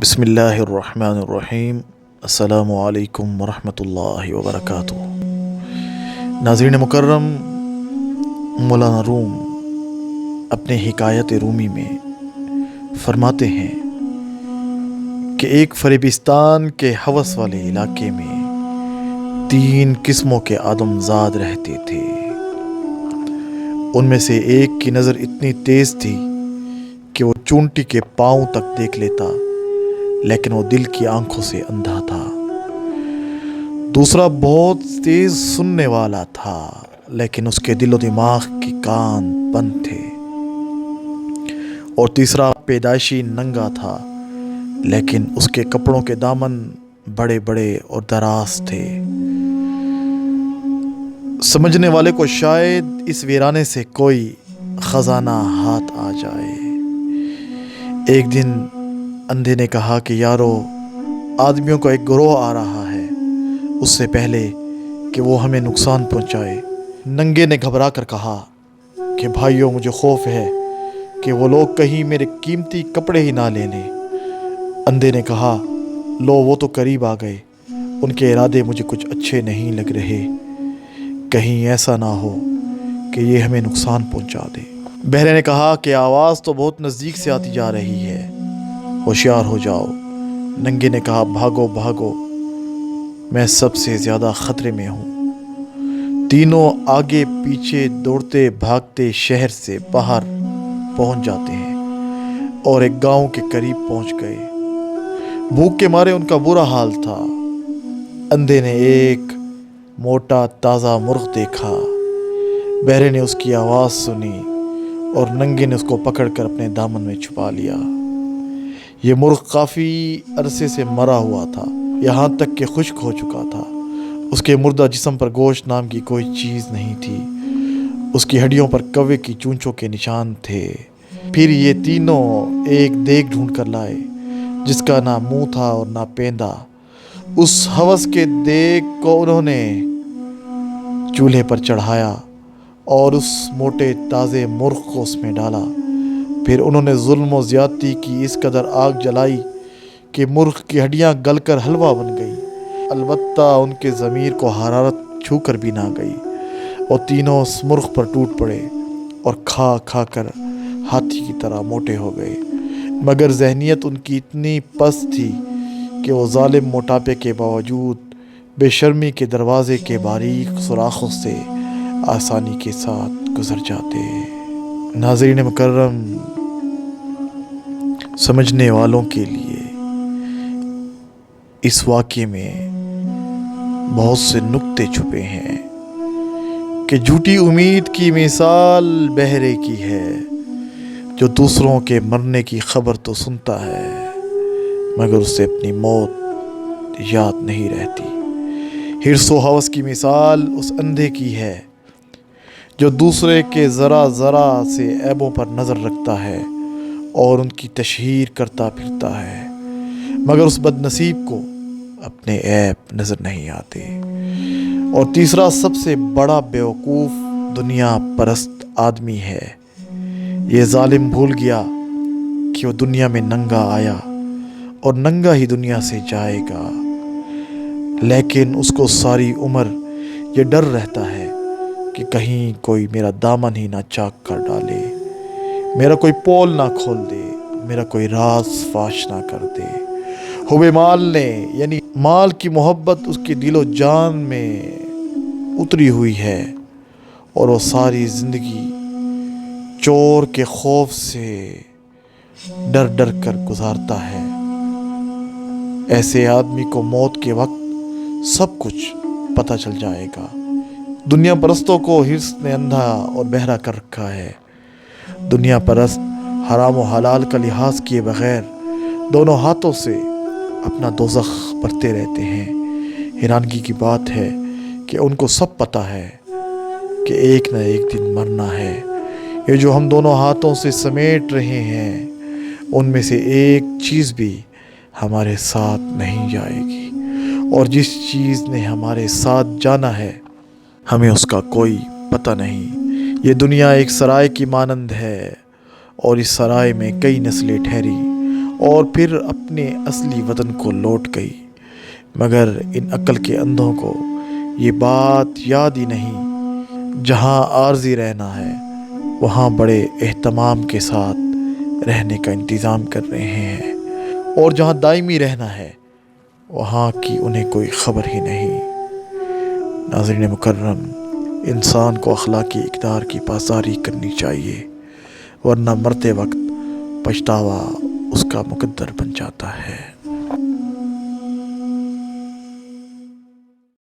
بسم اللہ الرحمن الرحیم۔ السلام علیکم ورحمۃ اللہ وبرکاتہ۔ ناظرین مکرم، مولانا روم اپنے حکایت رومی میں فرماتے ہیں کہ ایک فریبستان کے ہوس والے علاقے میں 3 قسموں کے آدمزاد رہتے تھے۔ ان میں سے ایک کی نظر اتنی تیز تھی کہ وہ چونٹی کے پاؤں تک دیکھ لیتا، لیکن وہ دل کی آنکھوں سے اندھا تھا۔ دوسرا بہت تیز سننے والا تھا، لیکن اس کے دل و دماغ کے کان بند تھے۔ اور تیسرا پیدائشی ننگا تھا، لیکن اس کے کپڑوں کے دامن بڑے بڑے اور دراز تھے۔ سمجھنے والے کو شاید اس ویرانے سے کوئی خزانہ ہاتھ آ جائے۔ ایک دن اندھے نے کہا کہ یارو، آدمیوں کا ایک گروہ آ رہا ہے، اس سے پہلے کہ وہ ہمیں نقصان پہنچائے۔ ننگے نے گھبرا کر کہا کہ بھائیوں، مجھے خوف ہے کہ وہ لوگ کہیں میرے قیمتی کپڑے ہی نہ لے لیں۔ اندھے نے کہا، لو وہ تو قریب آ گئے، ان کے ارادے مجھے کچھ اچھے نہیں لگ رہے، کہیں ایسا نہ ہو کہ یہ ہمیں نقصان پہنچا دے۔ بہرے نے کہا کہ آواز تو بہت نزدیک سے آتی جا رہی ہے، ہوشیار ہو جاؤ۔ ننگے نے کہا، بھاگو بھاگو، میں سب سے زیادہ خطرے میں ہوں۔ تینوں آگے پیچھے دوڑتے بھاگتے شہر سے باہر پہنچ جاتے ہیں اور ایک گاؤں کے قریب پہنچ گئے۔ بھوک کے مارے ان کا برا حال تھا۔ اندھے نے ایک موٹا تازہ مرغ دیکھا، بہرے نے اس کی آواز سنی اور ننگے نے اس کو پکڑ کر اپنے دامن میں چھپا لیا۔ یہ مرغ کافی عرصے سے مرا ہوا تھا، یہاں تک کہ خشک ہو چکا تھا۔ اس کے مردہ جسم پر گوشت نام کی کوئی چیز نہیں تھی، اس کی ہڈیوں پر کوے کی چونچوں کے نشان تھے۔ پھر یہ تینوں ایک دیگ ڈھونڈ کر لائے جس کا نہ منہ تھا اور نہ پیندا۔ اس ہوس کے دیگ کو انہوں نے چولہے پر چڑھایا اور اس موٹے تازے مرغ کو اس میں ڈالا۔ پھر انہوں نے ظلم و زیادتی کی اس قدر آگ جلائی کہ مرغ کی ہڈیاں گل کر حلوہ بن گئی، البتہ ان کے ضمیر کو حرارت چھو کر بھی نہ گئی۔ اور تینوں اس مرغ پر ٹوٹ پڑے اور کھا کھا کر ہاتھی کی طرح موٹے ہو گئے، مگر ذہنیت ان کی اتنی پست تھی کہ وہ ظالم موٹاپے کے باوجود بے شرمی کے دروازے کے باریک سوراخوں سے آسانی کے ساتھ گزر جاتے۔ ناظرین مکرم، سمجھنے والوں کے لیے اس واقعے میں بہت سے نکتے چھپے ہیں کہ جھوٹی امید کی مثال بہرے کی ہے جو دوسروں کے مرنے کی خبر تو سنتا ہے مگر اسے اپنی موت یاد نہیں رہتی۔ حرص و ہوس کی مثال اس اندھے کی ہے جو دوسرے کے ذرا ذرا سے عیبوں پر نظر رکھتا ہے اور ان کی تشہیر کرتا پھرتا ہے، مگر اس بد نصیب کو اپنے عیب نظر نہیں آتے۔ اور تیسرا سب سے بڑا بیوقوف دنیا پرست آدمی ہے۔ یہ ظالم بھول گیا کہ وہ دنیا میں ننگا آیا اور ننگا ہی دنیا سے جائے گا، لیکن اس کو ساری عمر یہ ڈر رہتا ہے کہ کہیں کوئی میرا دامن ہی نہ چاک کر ڈالے، میرا کوئی پول نہ کھول دے، میرا کوئی راز فاش نہ کر دے۔ حب مال نے، یعنی مال کی محبت اس کی دل و جان میں اتری ہوئی ہے اور وہ ساری زندگی چور کے خوف سے ڈر ڈر کر گزارتا ہے۔ ایسے آدمی کو موت کے وقت سب کچھ پتہ چل جائے گا۔ دنیا پرستوں کو حرص نے اندھا اور بہرا کر رکھا ہے۔ دنیا پرست حرام و حلال کا لحاظ کیے بغیر دونوں ہاتھوں سے اپنا دوزخ بھرتے رہتے ہیں۔ حیرانگی کی بات ہے کہ ان کو سب پتہ ہے کہ ایک نہ ایک دن مرنا ہے۔ یہ جو ہم دونوں ہاتھوں سے سمیٹ رہے ہیں، ان میں سے ایک چیز بھی ہمارے ساتھ نہیں جائے گی، اور جس چیز نے ہمارے ساتھ جانا ہے ہمیں اس کا کوئی پتہ نہیں۔ یہ دنیا ایک سرائے کی مانند ہے اور اس سرائے میں کئی نسلیں ٹھہری اور پھر اپنے اصلی وطن کو لوٹ گئی، مگر ان عقل کے اندھوں کو یہ بات یاد ہی نہیں، جہاں عارضی رہنا ہے وہاں بڑے اہتمام کے ساتھ رہنے کا انتظام کر رہے ہیں، اور جہاں دائمی رہنا ہے وہاں کی انہیں کوئی خبر ہی نہیں۔ ناظرین مکرم، انسان کو اخلاقی اقدار کی پاسداری کرنی چاہیے، ورنہ مرتے وقت پچھتاوا اس کا مقدر بن جاتا ہے۔